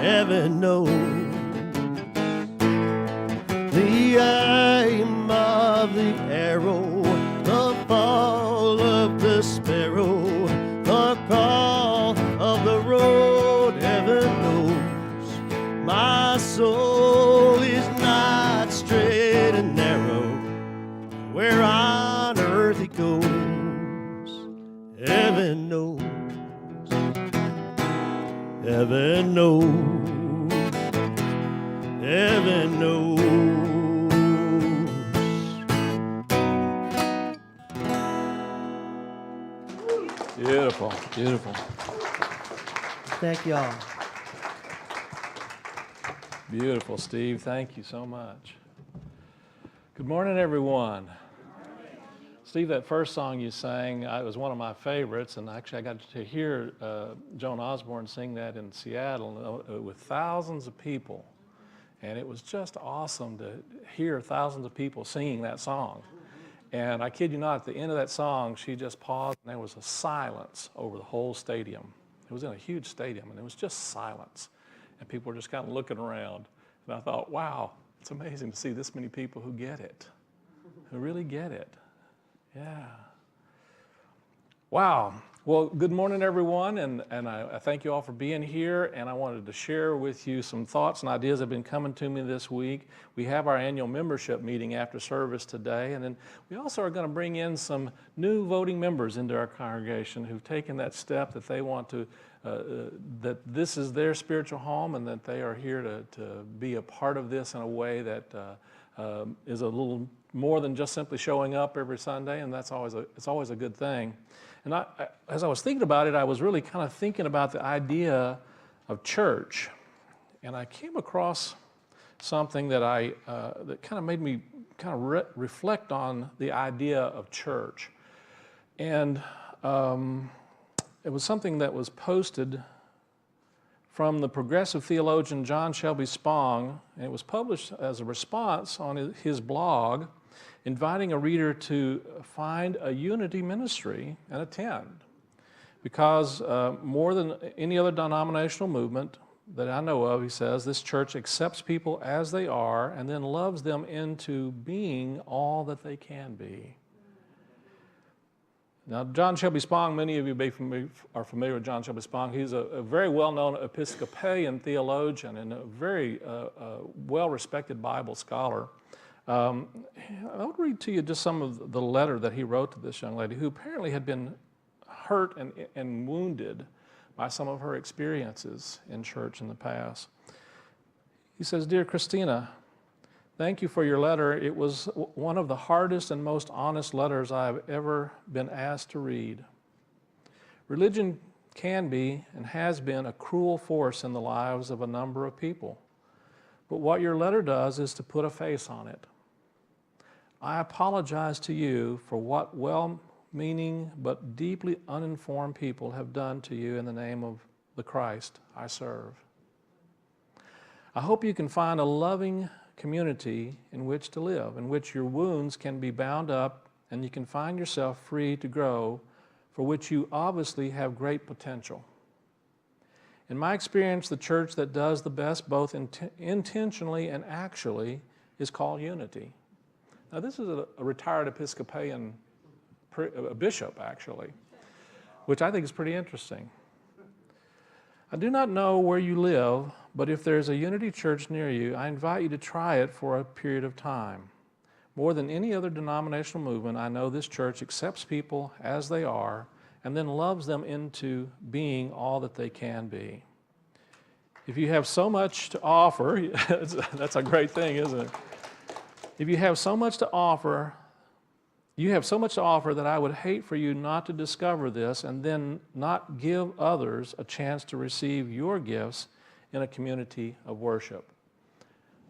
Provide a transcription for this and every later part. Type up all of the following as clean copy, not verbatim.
heaven knows. The aim of the arrow, the fall of the sparrow, the call of the road, heaven knows. My soul is not straight and narrow, where on earth it goes, heaven knows. Heaven knows, heaven knows. Beautiful, beautiful. Thank y'all. Beautiful, Steve. Thank you so much. Good morning, everyone. Steve, that first song you sang, it was one of my favorites, and actually I got to hear Joan Osborne sing that in Seattle with thousands of people, and it was just awesome to hear thousands of people singing that song. And I kid you not, at the end of that song, she just paused, and there was a silence over the whole stadium. It was in a huge stadium, and it was just silence, and people were just kind of looking around, and I thought, wow, it's amazing to see this many people who get it, who really get it. Yeah. Wow. Well, good morning, everyone, and I thank you all for being here, and I wanted to share with you some thoughts and ideas that have been coming to me this week. We have our annual membership meeting after service today, and then we also are going to bring in some new voting members into our congregation who've taken that step that they want to, that this is their spiritual home and that they are here to be a part of this in a way that is a little more than just simply showing up every Sunday, and it's always a good thing. And as I was thinking about it, I was really kind of thinking about the idea of church, and I came across something that that kind of made me kind of reflect on the idea of church, and it was something that was posted from the progressive theologian John Shelby Spong, and it was published as a response on his blog, inviting a reader to find a unity ministry and attend. Because more than any other denominational movement that I know of, he says, this church accepts people as they are and then loves them into being all that they can be. Now, John Shelby Spong, many of you are familiar with John Shelby Spong. He's a very well-known Episcopalian theologian and a very well-respected Bible scholar. I want to read to you just some of the letter that he wrote to this young lady who apparently had been hurt and wounded by some of her experiences in church in the past. He says, "Dear Christina, thank you for your letter. It was one of the hardest and most honest letters I have ever been asked to read. Religion can be and has been a cruel force in the lives of a number of people. But what your letter does is to put a face on it. I apologize to you for what well-meaning but deeply uninformed people have done to you in the name of the Christ I serve. I hope you can find a loving community in which to live, in which your wounds can be bound up and you can find yourself free to grow, for which you obviously have great potential. In my experience, the church that does the best both intentionally and actually is called unity." Now, this is a retired Episcopalian bishop, actually, which I think is pretty interesting. "I do not know where you live, but if there's a unity church near you, I invite you to try it for a period of time. More than any other denominational movement, I know this church accepts people as they are and then loves them into being all that they can be. If you have so much to offer," that's a great thing, isn't it? "If you have so much to offer, that I would hate for you not to discover this and then not give others a chance to receive your gifts in a community of worship.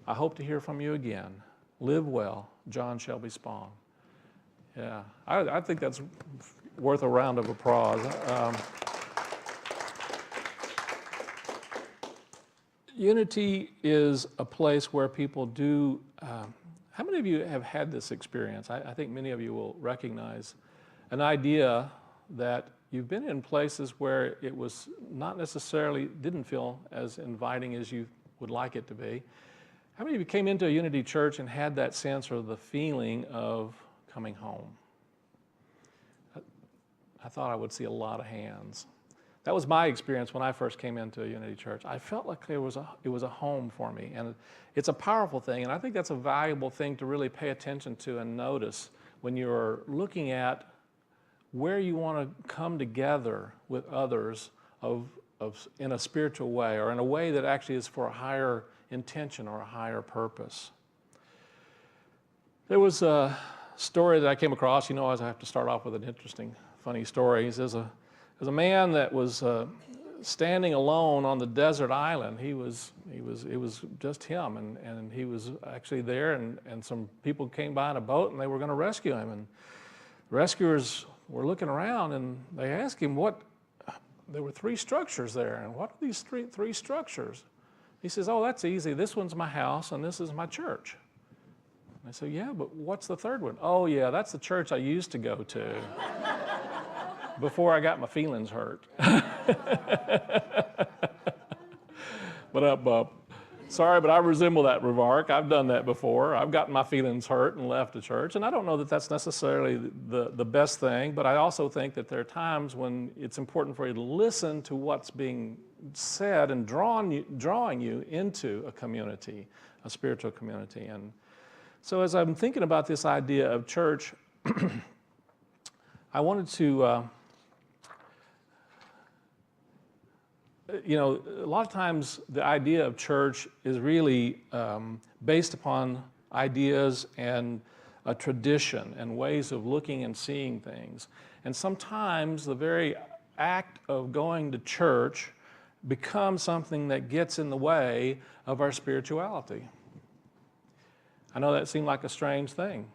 I hope to hear from you again. Live well, John Shelby Spong." Yeah, I think that's worth a round of applause. Unity is a place where people do. How many of you have had this experience? I think many of you will recognize an idea that you've been in places where it was not necessarily, didn't feel as inviting as you would like it to be. How many of you came into a Unity Church and had that sense or the feeling of coming home? I thought I would see a lot of hands. That was my experience when I first came into a Unity Church. I felt like it was a home for me, and it's a powerful thing, and I think that's a valuable thing to really pay attention to and notice when you're looking at where you want to come together with others in a spiritual way, or in a way that actually is for a higher intention or a higher purpose. There was a story that I came across. You know, I have to start off with an interesting, funny story. There's a man that was standing alone on the desert island. It was just him, and he was actually there, and some people came by in a boat, and they were going to rescue him. And the rescuers were looking around, and they asked him there were 3 structures there, and what are these three structures? He says, oh, that's easy. This one's my house, and this is my church. I said, yeah, but what's the third one? Oh, yeah, that's the church I used to go to before I got my feelings hurt. But sorry, but I resemble that remark. I've done that before. I've gotten my feelings hurt and left a church, and I don't know that that's necessarily the best thing, but I also think that there are times when it's important for you to listen to what's being said and drawing you into a community, a spiritual community. And so as I'm thinking about this idea of church, I wanted to, a lot of times the idea of church is really based upon ideas and a tradition and ways of looking and seeing things. And sometimes the very act of going to church becomes something that gets in the way of our spirituality. I know that seemed like a strange thing,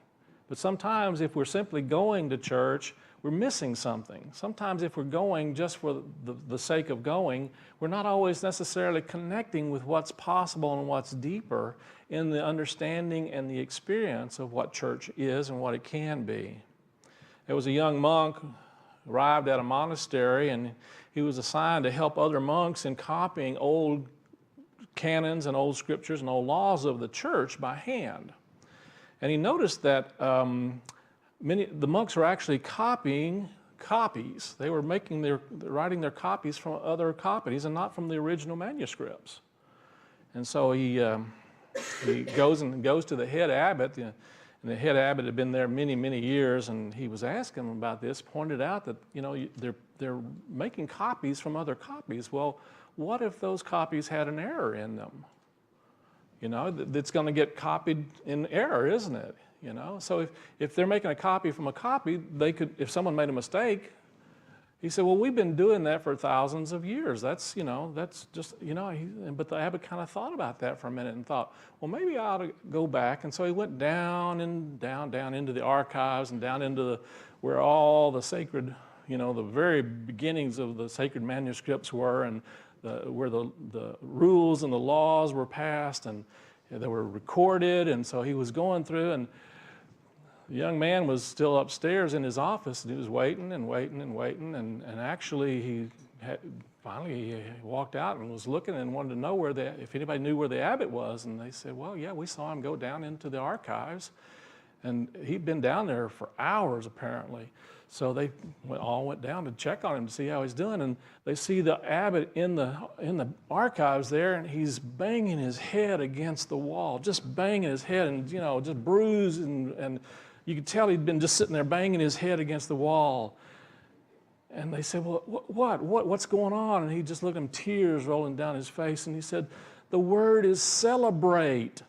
but sometimes if we're simply going to church, we're missing something. Sometimes if we're going just for the sake of going, we're not always necessarily connecting with what's possible and what's deeper in the understanding and the experience of what church is and what it can be. There was a young monk who arrived at a monastery, and he was assigned to help other monks in copying old canons and old scriptures and old laws of the church by hand. And he noticed that the monks were actually copying copies. They were writing their copies from other copies and not from the original manuscripts. And so he goes to the head abbot, and the head abbot had been there many, many years, and he was asking him about this, pointed out that, they're making copies from other copies. Well, what if those copies had an error in them? That's going to get copied in error, isn't it? So if they're making a copy from a copy, they could, if someone made a mistake, he said, well, we've been doing that for thousands of years. That's just, but the abbot kind of thought about that for a minute and thought, well, maybe I ought to go back. And so he went down into the archives and down into where all the sacred, the very beginnings of the sacred manuscripts were, and where the rules and the laws were passed, and they were recorded. And so he was going through, and the young man was still upstairs in his office, and he was waiting, and actually he finally walked out and was looking and wanted to know if anybody knew where the abbot was. And they said, well, yeah, we saw him go down into the archives, and he'd been down there for hours apparently. So they all went down to check on him to see how he's doing, and they see the abbot in the archives there, and he's banging his head against the wall, just banging his head, and just bruised, and you could tell he'd been just sitting there banging his head against the wall. And they said, well, what's going on? And he just looked at him, tears rolling down his face, and he said, the word is celebrate.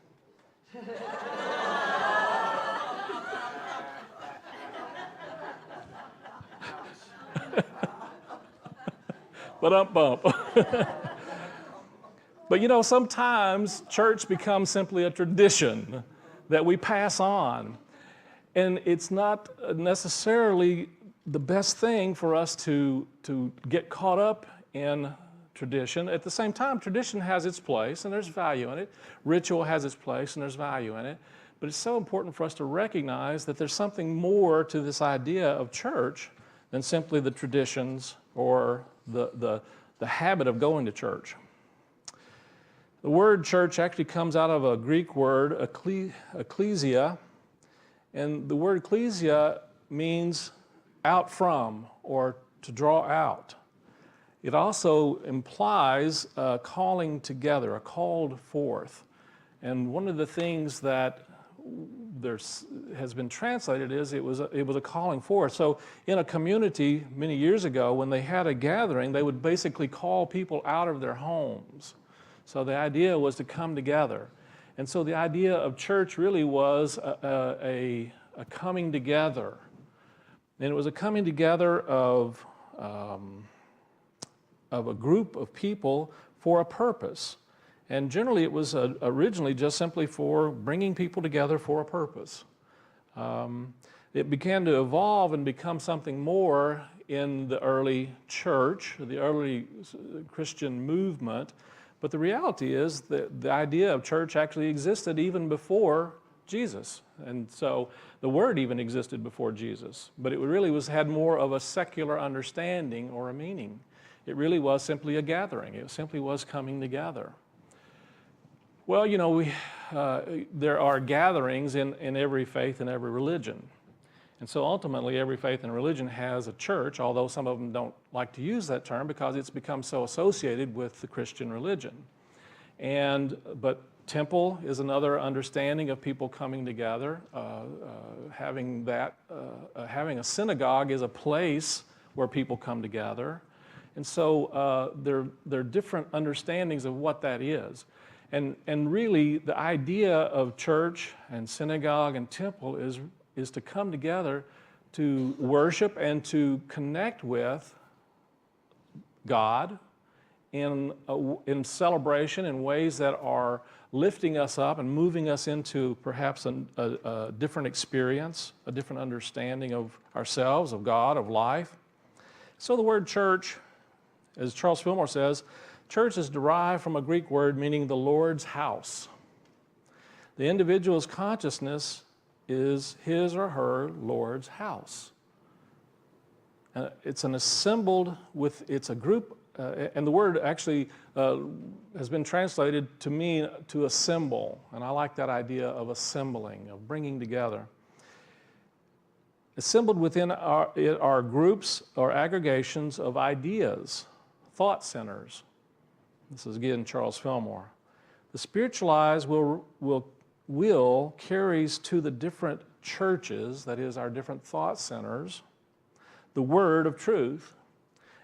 But sometimes church becomes simply a tradition that we pass on. And it's not necessarily the best thing for us to get caught up in tradition. At the same time, tradition has its place and there's value in it. Ritual has its place and there's value in it. But it's so important for us to recognize that there's something more to this idea of church than simply the traditions or the habit of going to church. The word church actually comes out of a Greek word, ecclesia, and the word ecclesia means out from or to draw out. It also implies a calling together, a called forth. And one of the things that has been translated is it was a calling forth. So in a community many years ago, when they had a gathering, they would basically call people out of their homes. So the idea was to come together. And so the idea of church really was a coming together. And it was a coming together of a group of people for a purpose. And generally it was originally just simply for bringing people together for a purpose. It began to evolve and become something more in the early church, the early Christian movement. But the reality is that the idea of church actually existed even before Jesus. And so the word even existed before Jesus. But it really had more of a secular understanding or a meaning. It really was simply a gathering. It simply was coming together. Well, you know, there are gatherings in every faith and every religion. And so ultimately every faith and religion has a church, although some of them don't like to use that term because it's become so associated with the Christian religion. But temple is another understanding of people coming together. Having a synagogue is a place where people come together. And so there are different understandings of what that is. And really the idea of church and synagogue and temple is to come together to worship and to connect with God in celebration in ways that are lifting us up and moving us into perhaps a different experience, a different understanding of ourselves, of God, of life. So the word church, as Charles Fillmore says, church is derived from a Greek word meaning the Lord's house. The individual's consciousness is his or her Lord's house. It's a group, and the word actually has been translated to mean to assemble, and I like that idea of assembling, of bringing together. Assembled within our groups or aggregations of ideas, thought centers. This is again Charles Fillmore. The spiritualized will carries to the different churches, that is our different thought centers, the word of truth,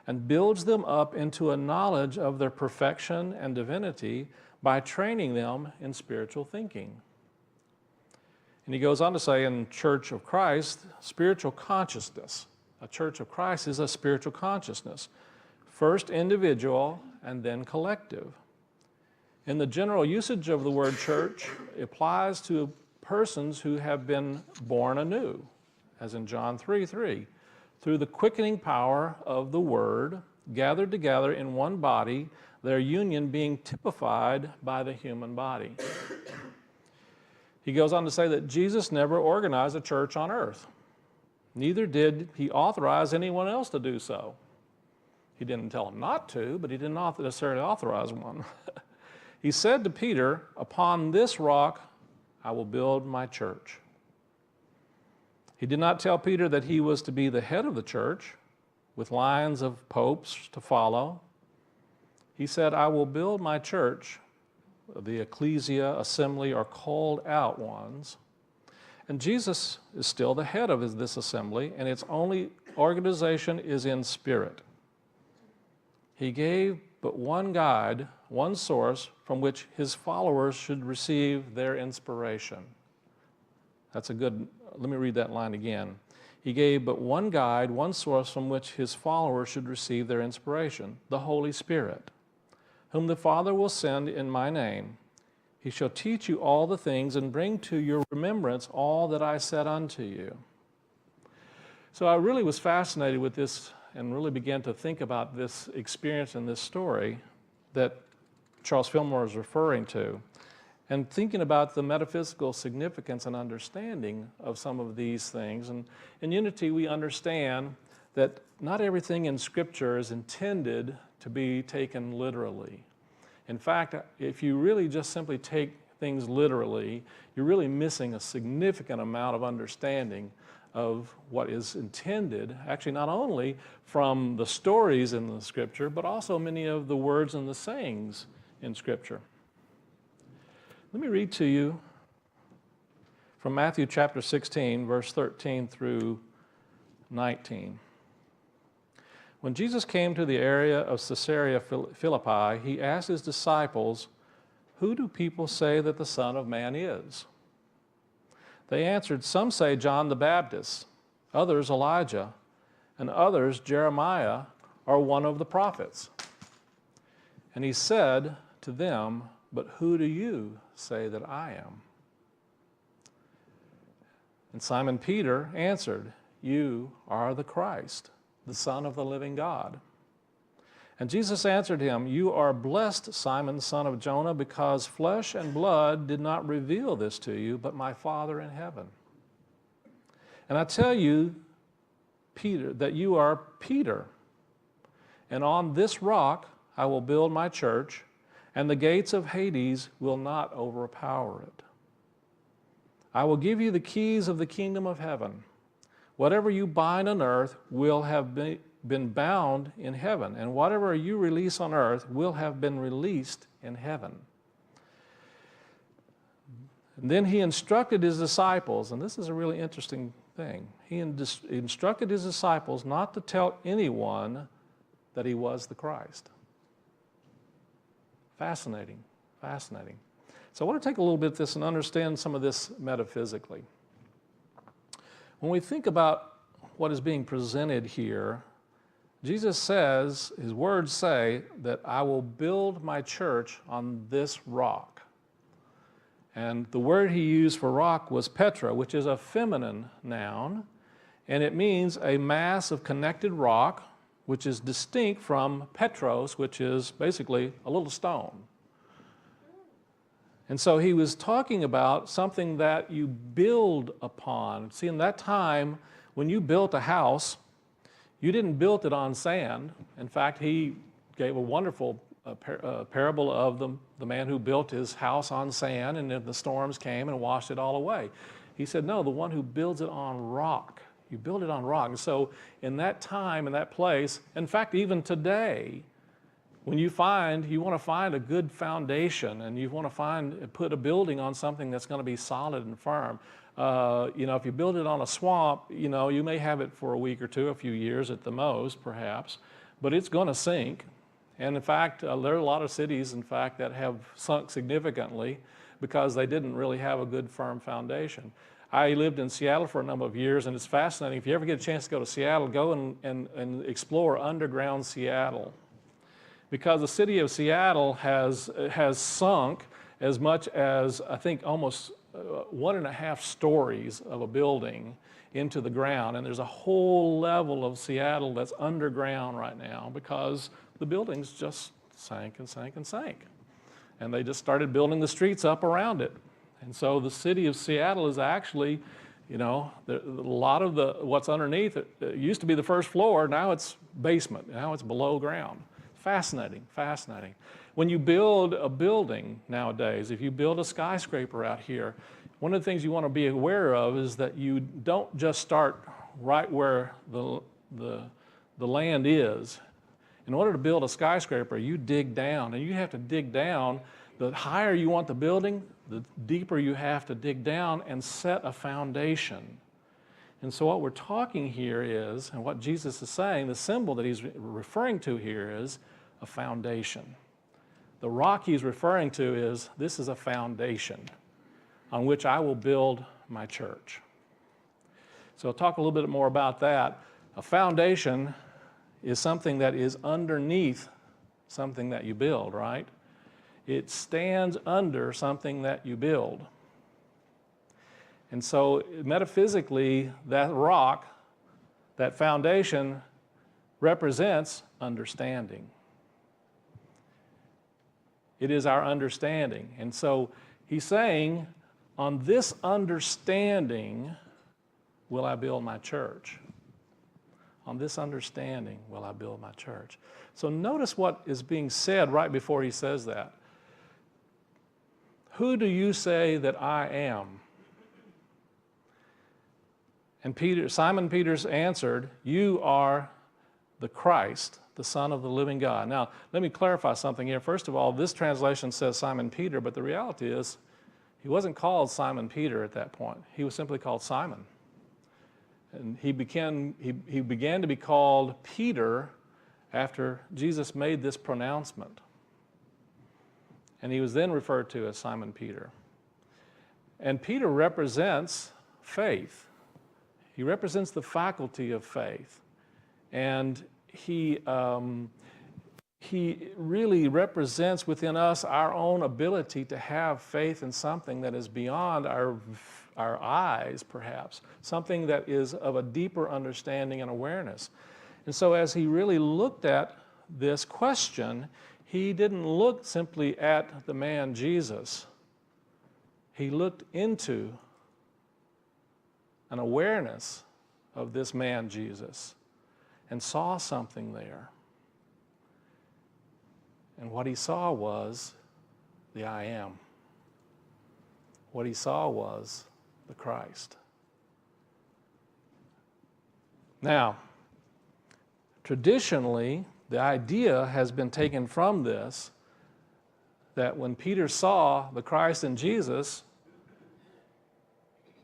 and builds them up into a knowledge of their perfection and divinity by training them in spiritual thinking. And he goes on to say in Church of Christ, spiritual consciousness. A Church of Christ is a spiritual consciousness. First individual and then collective. In the general usage of the word church, it applies to persons who have been born anew, as in John 3:3, through the quickening power of the word, gathered together in one body, their union being typified by the human body. He goes on to say that Jesus never organized a church on earth. Neither did he authorize anyone else to do so. He didn't tell them not to, but he didn't necessarily authorize one. He said to Peter, "Upon this rock I will build my church." He did not tell Peter that he was to be the head of the church, with lines of popes to follow. He said, "I will build my church," the ecclesia, assembly, or called out ones. And Jesus is still the head of this assembly, and its only organization is in spirit. He gave but one guide, one source from which his followers should receive their inspiration. Let me read that line again. He gave but one guide, one source from which his followers should receive their inspiration, the Holy Spirit, whom the Father will send in my name. He shall teach you all the things and bring to your remembrance all that I said unto you. So I really was fascinated with this and really began to think about this experience and this story that Charles Fillmore is referring to, and thinking about the metaphysical significance and understanding of some of these things. And in Unity, we understand that not everything in Scripture is intended to be taken literally. In fact, if you really just simply take things literally, you're really missing a significant amount of understanding of what is intended, actually not only from the stories in the Scripture, but also many of the words and the sayings in Scripture. Let me read to you from Matthew chapter 16, verse 13 through 19. When Jesus came to the area of Caesarea Philippi, he asked his disciples, "Who do people say that the Son of Man is?" They answered, "Some say John the Baptist, others Elijah, and others Jeremiah or one of the prophets." And he said to them, "But who do you say that I am?" And Simon Peter answered, "You are the Christ, the Son of the living God." And Jesus answered him, "You are blessed, Simon, son of Jonah, because flesh and blood did not reveal this to you, but my Father in heaven. And I tell you, Peter, that you are Peter, and on this rock I will build my church, and the gates of Hades will not overpower it. I will give you the keys of the kingdom of heaven. Whatever you bind on earth will have been bound in heaven, and whatever you release on earth will have been released in heaven." And then he instructed his disciples, and this is a really interesting thing. He instructed his disciples not to tell anyone that he was the Christ. Fascinating, fascinating. So I want to take a little bit of this and understand some of this metaphysically. When we think about what is being presented here, Jesus says, his words say that I will build my church on this rock. And the word he used for rock was Petra, which is a feminine noun, and it means a mass of connected rock, which is distinct from Petros, which is basically a little stone. And so he was talking about something that you build upon. See, in that time, when you built a house, you didn't build it on sand. In fact, he gave a wonderful parable of the man who built his house on sand, and then the storms came and washed it all away. He said, no, the one who builds it on rock. You build it on rock. And so in that time, in that place, in fact, even today, when you want to find a good foundation, and you want to put a building on something that's going to be solid and firm. If you build it on a swamp, you may have it for a week or two, a few years at the most, perhaps, but it's going to sink. And in fact, there are a lot of cities, in fact, that have sunk significantly because they didn't really have a good, firm foundation. I lived in Seattle for a number of years, and it's fascinating. If you ever get a chance to go to Seattle, go and explore underground Seattle. Because the city of Seattle has sunk as much as, I think, almost 1.5 stories of a building into the ground. And there's a whole level of Seattle that's underground right now because the buildings just sank and sank and sank. And they just started building the streets up around it. And so the city of Seattle is actually, a lot of what's underneath it used to be the first floor, now it's basement, now it's below ground. Fascinating, fascinating. When you build a building nowadays, if you build a skyscraper out here, one of the things you want to be aware of is that you don't just start right where the land is. In order to build a skyscraper, you dig down, and you have to dig down. The higher you want the building, the deeper you have to dig down and set a foundation. And so what we're talking here is, and what Jesus is saying, the symbol that he's referring to here is a foundation. The rock he's referring to is, this is a foundation on which I will build my church. So I'll talk a little bit more about that. A foundation is something that is underneath something that you build, right? It stands under something that you build. And so metaphysically, that rock, that foundation, represents understanding. It is our understanding. And so he's saying, on this understanding will I build my church. On this understanding will I build my church. So notice what is being said right before he says that. Who do you say that I am? And Simon Peter's answered, you are the Christ, the Son of the living God. Now, let me clarify something here. First of all, this translation says Simon Peter, but the reality is he wasn't called Simon Peter at that point. He was simply called Simon. And he began to be called Peter after Jesus made this pronouncement. And he was then referred to as Simon Peter. And Peter represents faith. He represents the faculty of faith. And he really represents within us our own ability to have faith in something that is beyond our eyes, perhaps, something that is of a deeper understanding and awareness. And so as he really looked at this question, he didn't look simply at the man Jesus. He looked into an awareness of this man Jesus and saw something there. And what he saw was the I am. What he saw was the Christ. Now, traditionally, the idea has been taken from this that when Peter saw the Christ in Jesus,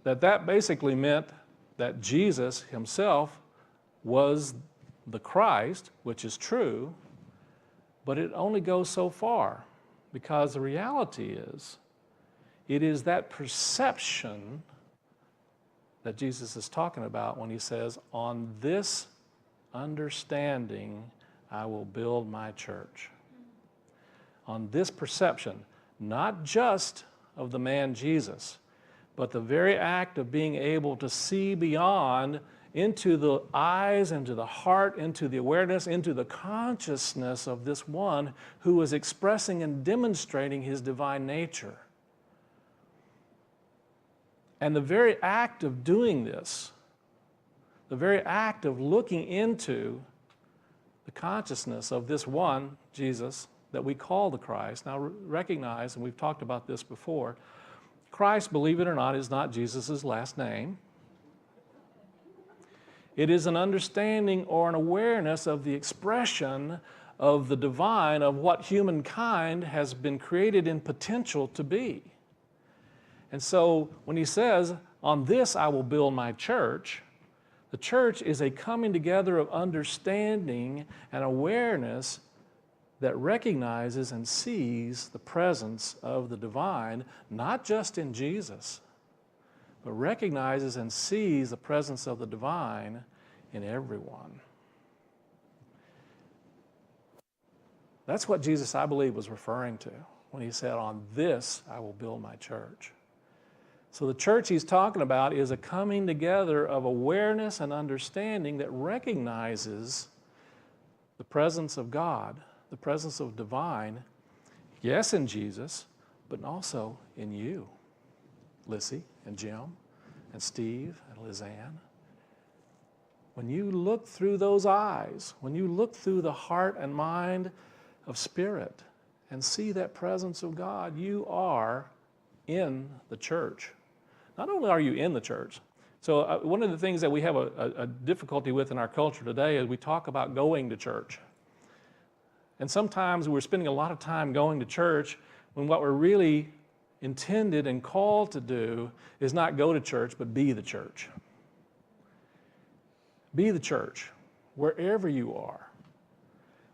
that basically meant that Jesus himself was the Christ, which is true, but it only goes so far, because the reality is, it is that perception that Jesus is talking about when he says, on this understanding I will build my church. On this perception, not just of the man Jesus, but the very act of being able to see beyond into the eyes, into the heart, into the awareness, into the consciousness of this one who is expressing and demonstrating his divine nature. And the very act of doing this, the very act of looking into the consciousness of this one, Jesus, that we call the Christ. Now recognize, and we've talked about this before, Christ, believe it or not, is not Jesus' last name. It is an understanding or an awareness of the expression of the divine, of what humankind has been created in potential to be. And so when he says, on this I will build my church, the church is a coming together of understanding and awareness that recognizes and sees the presence of the divine, not just in Jesus, but recognizes and sees the presence of the divine in everyone. That's what Jesus, I believe, was referring to when he said, on this I will build my church. So the church he's talking about is a coming together of awareness and understanding that recognizes the presence of God, the presence of divine, yes, in Jesus, but also in you, Lissy and Jim and Steve and Lizanne. When you look through those eyes, when you look through the heart and mind of spirit and see that presence of God, you are in the church. Not only are you in the church, so one of the things that we have a difficulty with in our culture today is we talk about going to church. And sometimes we're spending a lot of time going to church when what we're really intended and called to do is not go to church, but be the church. Be the church, wherever you are.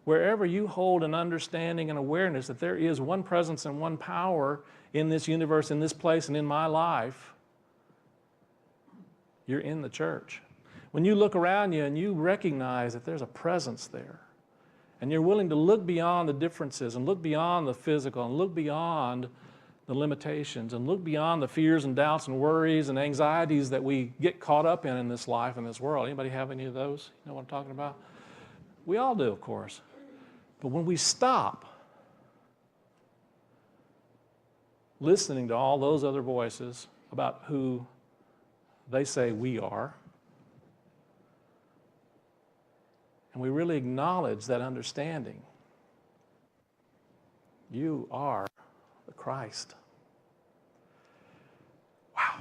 Wherever you hold an understanding and awareness that there is one presence and one power in this universe, in this place, and in my life, you're in the church. When you look around you and you recognize that there's a presence there, and you're willing to look beyond the differences and look beyond the physical and look beyond the limitations and look beyond the fears and doubts and worries and anxieties that we get caught up in this life, in this world. Anybody have any of those? You know what I'm talking about? We all do, of course. But when we stop listening to all those other voices about who they say we are, and we really acknowledge that understanding, you are the Christ. Wow.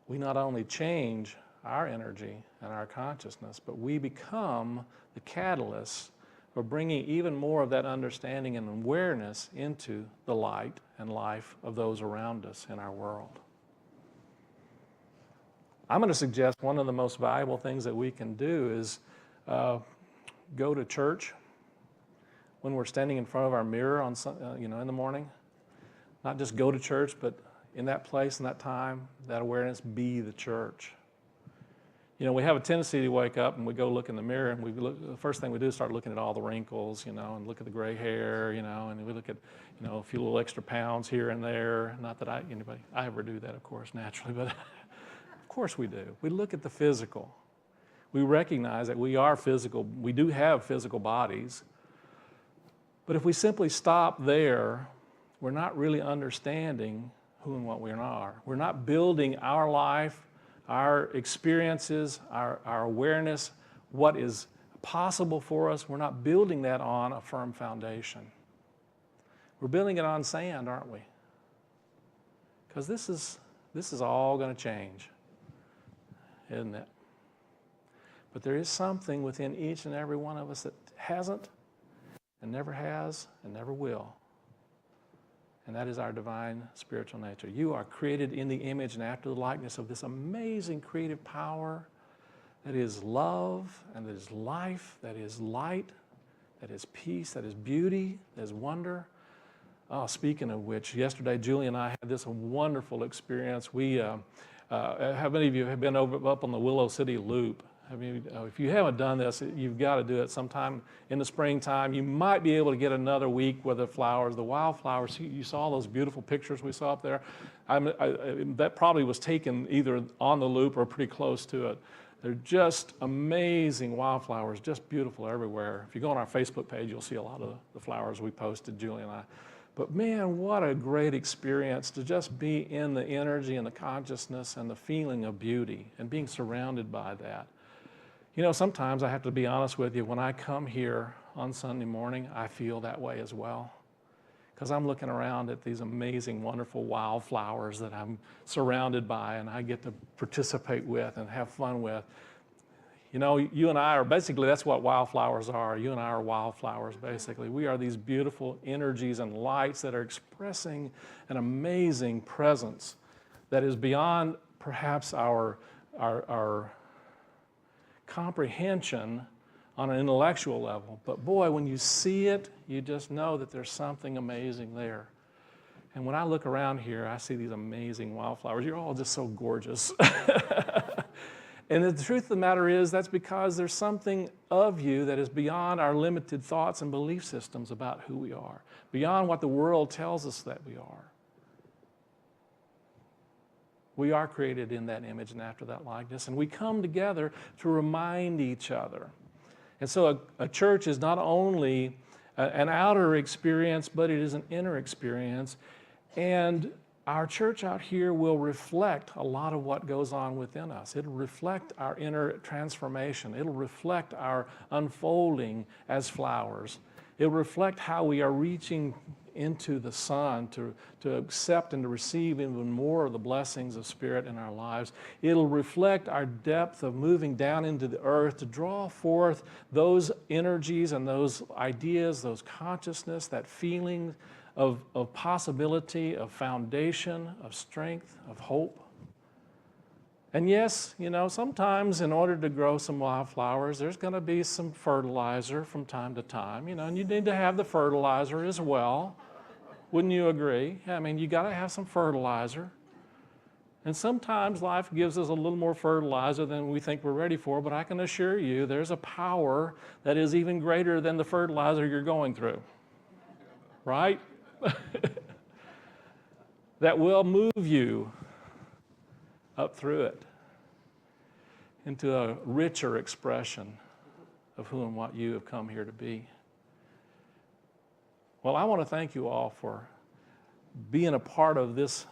We not only change our energy and our consciousness, but we become the catalyst for bringing even more of that understanding and awareness into the light and life of those around us in our world. I'm going to suggest one of the most valuable things that we can do is go to church when we're standing in front of our mirror on in the morning. Not just go to church, but in that place and that time, that awareness, be the church. You know, we have a tendency to wake up and we go look in the mirror, and the first thing we do is start looking at all the wrinkles, and look at the gray hair, and we look at, a few little extra pounds here and there. Not that I ever do that, of course, naturally, but of course we do. We look at the physical. We recognize that we are physical. We do have physical bodies. But if we simply stop there, we're not really understanding who and what we are. We're not building our life, our experiences, our awareness, what is possible for us. We're not building that on a firm foundation. We're building it on sand, aren't we? Because this is all going to change, isn't it? But there is something within each and every one of us that hasn't, and never has, and never will. And that is our divine spiritual nature. You are created in the image and after the likeness of this amazing creative power that is love, and that is life, that is light, that is peace, that is beauty, that is wonder. Oh, speaking of which, yesterday Julie and I had this wonderful experience. How many of you have been up on the Willow City Loop? If you haven't done this, you've got to do it sometime in the springtime. You might be able to get another week where the wildflowers, you saw those beautiful pictures we saw up there. That probably was taken either on the loop or pretty close to it. They're just amazing wildflowers, just beautiful everywhere. If you go on our Facebook page, you'll see a lot of the flowers we posted, Julie and I. But man, what a great experience to just be in the energy and the consciousness and the feeling of beauty and being surrounded by that. Sometimes I have to be honest with you, when I come here on Sunday morning, I feel that way as well. Because I'm looking around at these amazing, wonderful wildflowers that I'm surrounded by and I get to participate with and have fun with. You and I are basically, that's what wildflowers are. You and I are wildflowers, basically. We are these beautiful energies and lights that are expressing an amazing presence that is beyond perhaps our comprehension on an intellectual level. But boy, when you see it, you just know that there's something amazing there. And when I look around here, I see these amazing wildflowers. You're all just so gorgeous. And the truth of the matter is, that's because there's something of you that is beyond our limited thoughts and belief systems about who we are, beyond what the world tells us that we are. We are created in that image and after that likeness, and we come together to remind each other. And so a church is not only an outer experience, but it is an inner experience. And our church out here will reflect a lot of what goes on within us. It'll reflect our inner transformation. It'll reflect our unfolding as flowers. It'll reflect how we are reaching into the sun to accept and to receive even more of the blessings of Spirit in our lives. It'll reflect our depth of moving down into the earth to draw forth those energies and those ideas, those consciousness, that feeling of possibility, of foundation, of strength, of hope. And yes, sometimes in order to grow some wildflowers, there's going to be some fertilizer from time to time, and you need to have the fertilizer as well. Wouldn't you agree? You got to have some fertilizer. And sometimes life gives us a little more fertilizer than we think we're ready for, but I can assure you there's a power that is even greater than the fertilizer you're going through. Right? That will move you up through it into a richer expression of who and what you have come here to be. Well, I want to thank you all for being a part of this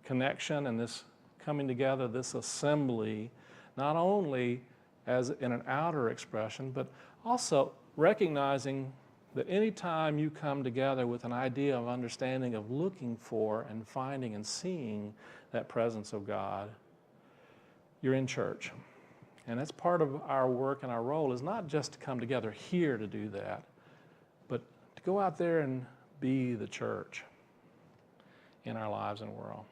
connection and this coming together, this assembly, not only as in an outer expression, but also recognizing that any time you come together with an idea of understanding of looking for and finding and seeing that presence of God, you're in church. And that's part of our work and our role is not just to come together here to do that, but to go out there and be the church in our lives and world.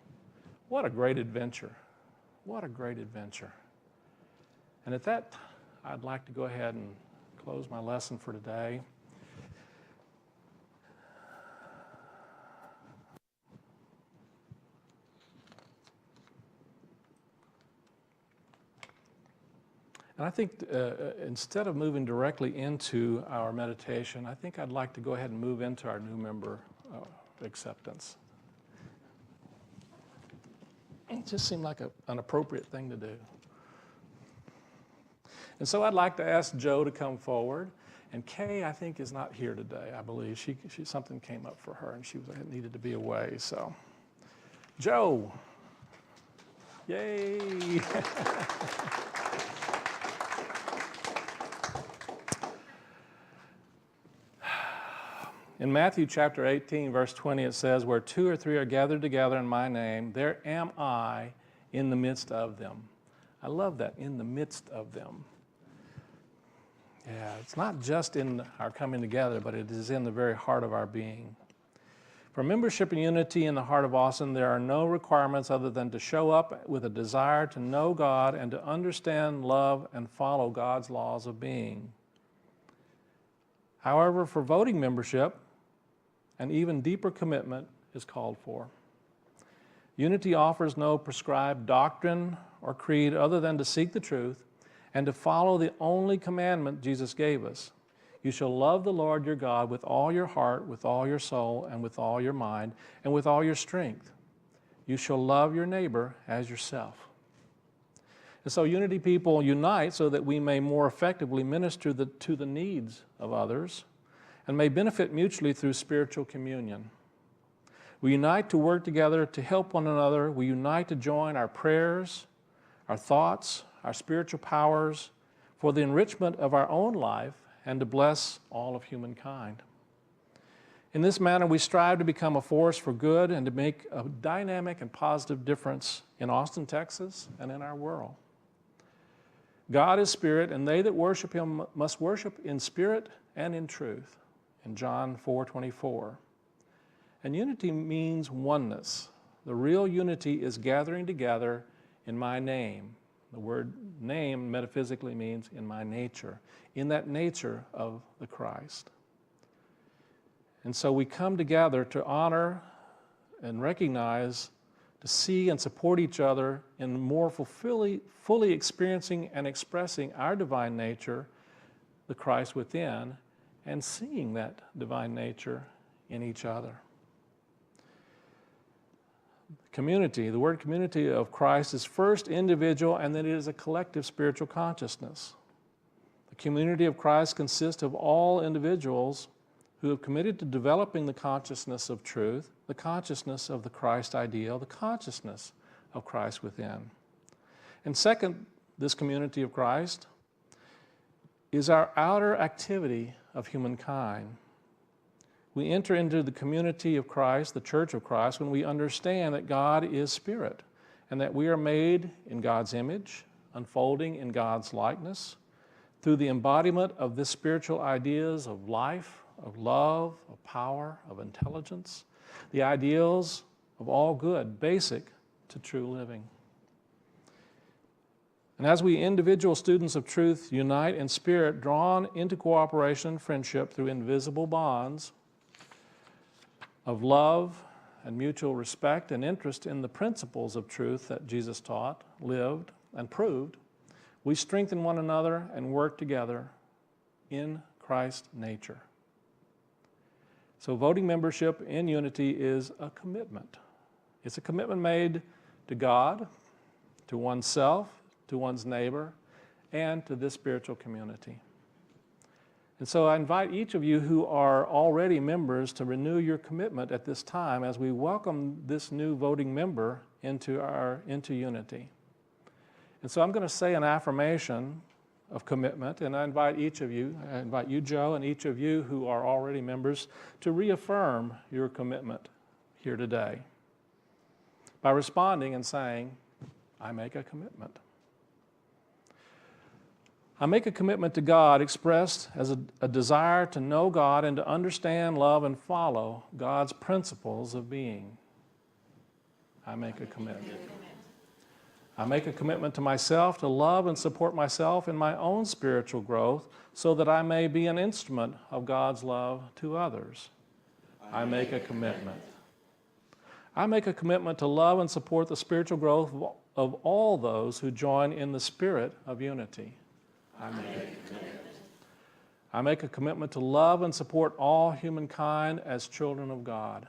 What a great adventure. What a great adventure. And at that, I'd like to go ahead and close my lesson for today. And I think instead of moving directly into our meditation, I think I'd like to go ahead and move into our new member acceptance. It just seemed like an appropriate thing to do. And so I'd like to ask Joe to come forward. And Kay, I think, is not here today, I believe. Something came up for her, and she needed to be away. So, Joe. Yay. In Matthew chapter 18, verse 20, it says, where 2 or 3 are gathered together in my name, there am I in the midst of them. I love that, in the midst of them. Yeah, it's not just in our coming together, but it is in the very heart of our being. For membership and unity in the heart of Austin, there are no requirements other than to show up with a desire to know God and to understand, love, and follow God's laws of being. However, for voting membership, an even deeper commitment is called for. Unity offers no prescribed doctrine or creed other than to seek the truth and to follow the only commandment Jesus gave us. You shall love the Lord your God with all your heart, with all your soul, and with all your mind, and with all your strength. You shall love your neighbor as yourself. And so unity people unite so that we may more effectively minister to the needs of others and may benefit mutually through spiritual communion. We unite to work together to help one another. We unite to join our prayers, our thoughts, our spiritual powers for the enrichment of our own life and to bless all of humankind. In this manner, we strive to become a force for good and to make a dynamic and positive difference in Austin, Texas, and in our world. God is spirit, and they that worship him must worship in spirit and in truth, in John 4:24. And unity means oneness. The real unity is gathering together in my name. The word name metaphysically means in my nature, in that nature of the Christ. And so we come together to honor and recognize, to see and support each other in more fully experiencing and expressing our divine nature, the Christ within, and seeing that divine nature in each other. Community, the word community of Christ is first individual and then it is a collective spiritual consciousness. The community of Christ consists of all individuals who have committed to developing the consciousness of truth, the consciousness of the Christ ideal, the consciousness of Christ within. And second, this community of Christ is our outer activity of humankind. We enter into the community of Christ, the church of Christ, when we understand that God is spirit and that we are made in God's image, unfolding in God's likeness, through the embodiment of this spiritual ideas of life, of love, of power, of intelligence, the ideals of all good, basic to true living. And as we individual students of truth unite in spirit, drawn into cooperation and friendship through invisible bonds of love and mutual respect and interest in the principles of truth that Jesus taught, lived, and proved, we strengthen one another and work together in Christ's nature. So voting membership in unity is a commitment. It's a commitment made to God, to oneself, to one's neighbor, and to this spiritual community. And so I invite each of you who are already members to renew your commitment at this time as we welcome this new voting member into unity. And so I'm going to say an affirmation of commitment, and I invite you, Joe, and each of you who are already members to reaffirm your commitment here today by responding and saying, I make a commitment. I make a commitment to God expressed as a desire to know God and to understand, love, and follow God's principles of being. I make a commitment. I make a commitment to myself to love and support myself in my own spiritual growth so that I may be an instrument of God's love to others. I make a commitment. I make a commitment to love and support the spiritual growth of all those who join in the spirit of unity. I make a commitment. I make a commitment to love and support all humankind as children of God.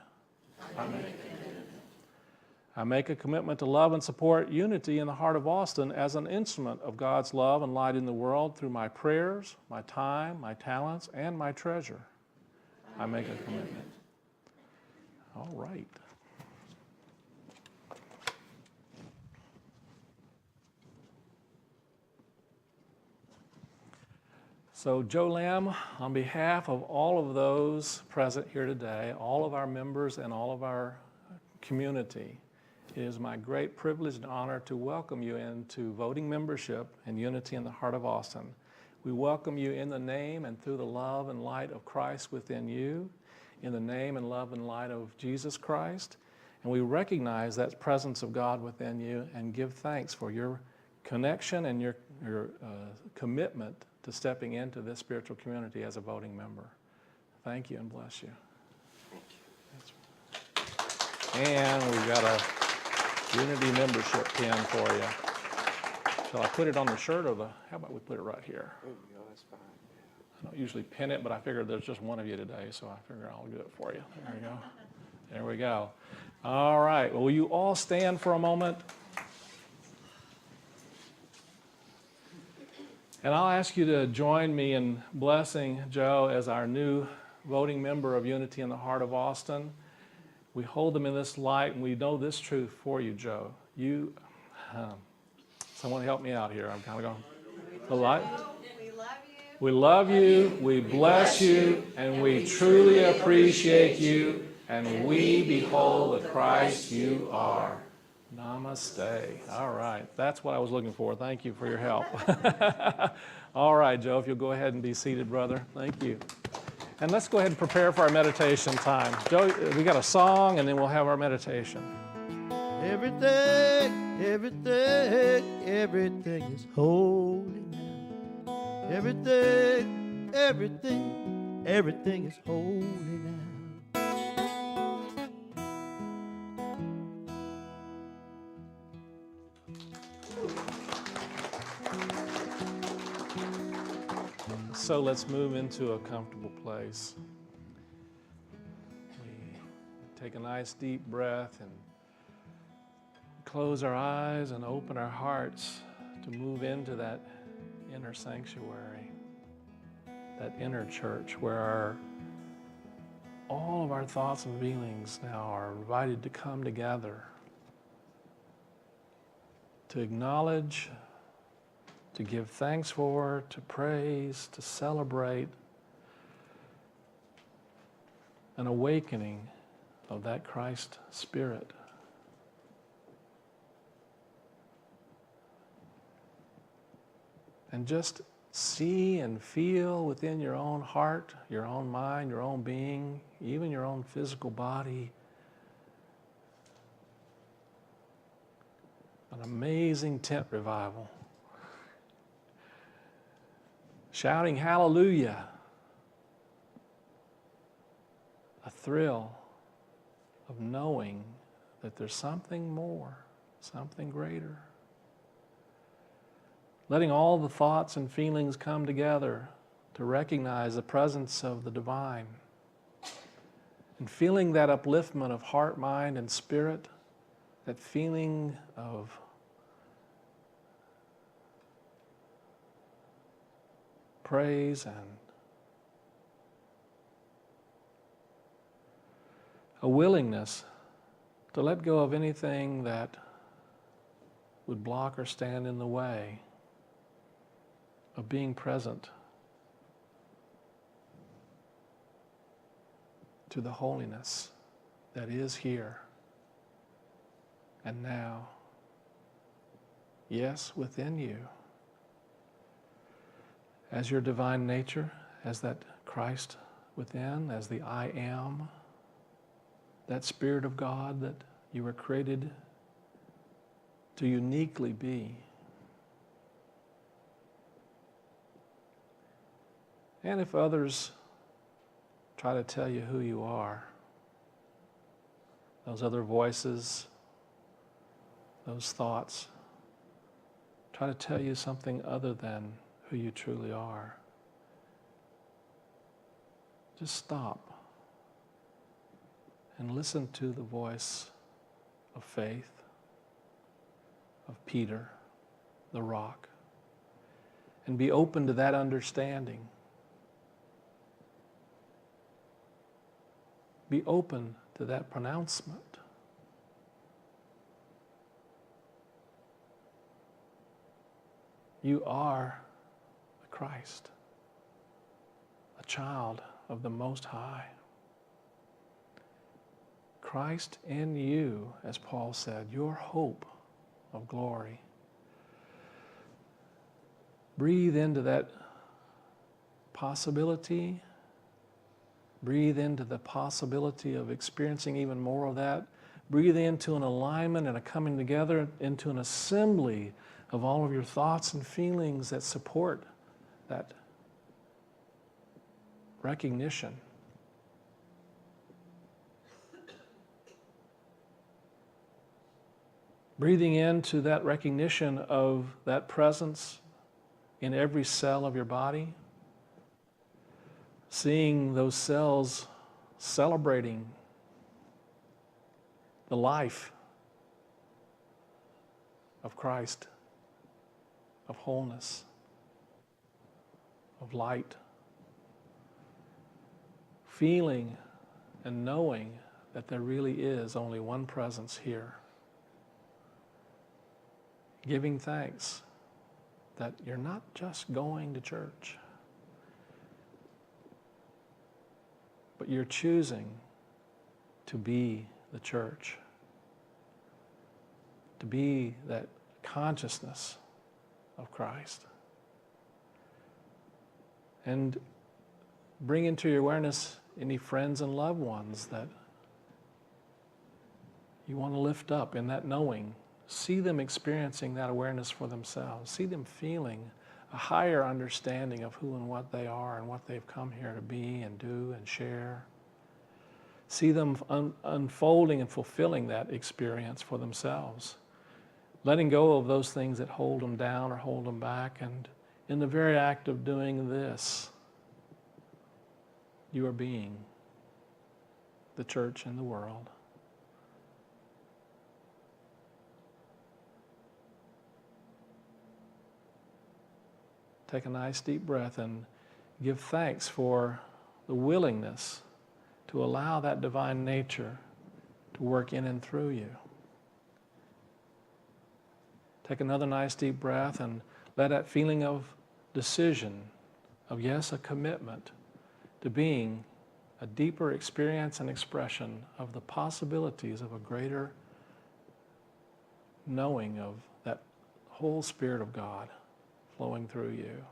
I make a commitment. I make a commitment to love and support unity in the heart of Austin as an instrument of God's love and light in the world through my prayers, my time, my talents, and my treasure. I make a commitment. All right. So Joe Lamb, on behalf of all of those present here today, all of our members and all of our community, it is my great privilege and honor to welcome you into voting membership and Unity in the Heart of Austin. We welcome you in the name and through the love and light of Christ within you, in the name and love and light of Jesus Christ, and we recognize that presence of God within you and give thanks for your connection and your commitment to stepping into this spiritual community as a voting member. Thank you and bless you. Thank you. And we've got a Unity membership pin for you. Shall I put it on the shirt or how about we put it right here? There you go, that's fine. I don't usually pin it, but I figured there's just one of you today, so I figure I'll do it for you. There we go. There we go. All right, well, will you all stand for a moment? And I'll ask you to join me in blessing Joe as our new voting member of Unity in the Heart of Austin. We hold them in this light, and we know this truth for you, Joe. Someone help me out here. I'm kind of going. The light. We love you, we bless you, and we truly appreciate you, and we behold the Christ you are. Namaste. All right, that's what I was looking for. Thank you for your help. All right, Joe, if you'll go ahead and be seated, brother. Thank you. And let's go ahead and prepare for our meditation time. Joe, we got a song, and then we'll have our meditation. Everything, everything, everything is holy now. Everything, everything, everything is holy now. So let's move into a comfortable place. We take a nice deep breath and close our eyes and open our hearts to move into that inner sanctuary, that inner church where all of our thoughts and feelings now are invited to come together, to acknowledge, to give thanks for, to praise, to celebrate an awakening of that Christ Spirit. And just see and feel within your own heart, your own mind, your own being, even your own physical body, an amazing tent revival. Shouting hallelujah, a thrill of knowing that there's something more, something greater. Letting all the thoughts and feelings come together to recognize the presence of the divine. And feeling that upliftment of heart, mind, and spirit, that feeling of praise and a willingness to let go of anything that would block or stand in the way of being present to the holiness that is here and now. Yes, within you. As your divine nature, as that Christ within, as the I am, that Spirit of God that you were created to uniquely be. And if others try to tell you who you are, those other voices, those thoughts, try to tell you something other than who you truly are, just stop and listen to the voice of faith, of Peter, the rock, and be open to that understanding. Be open to that pronouncement. You are a Christ, a child of the Most High. Christ in you, as Paul said, your hope of glory. Breathe into that possibility. Breathe into the possibility of experiencing even more of that. Breathe into an alignment and a coming together, into an assembly of all of your thoughts and feelings that support that recognition. Breathing into that recognition of that presence in every cell of your body. Seeing those cells celebrating the life of Christ, of wholeness, of light. Feeling and knowing that there really is only one presence here. Giving thanks that you're not just going to church, but you're choosing to be the church, to be that consciousness of Christ. And bring into your awareness any friends and loved ones that you want to lift up in that knowing. See them experiencing that awareness for themselves. See them feeling a higher understanding of who and what they are and what they've come here to be and do and share. See them unfolding and fulfilling that experience for themselves. Letting go of those things that hold them down or hold them back. And in the very act of doing this, you are being the church in the world. Take a nice deep breath and give thanks for the willingness to allow that divine nature to work in and through you. Take another nice deep breath and let that feeling of decision, of yes, a commitment to being a deeper experience and expression of the possibilities of a greater knowing of that whole Spirit of God flowing through you.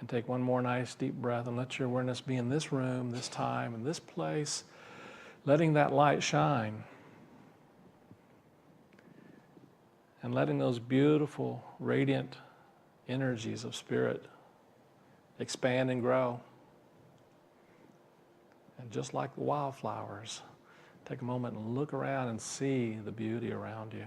And take one more nice deep breath and let your awareness be in this room, this time, and this place, letting that light shine. And letting those beautiful, radiant energies of Spirit expand and grow. And just like the wildflowers, take a moment and look around and see the beauty around you.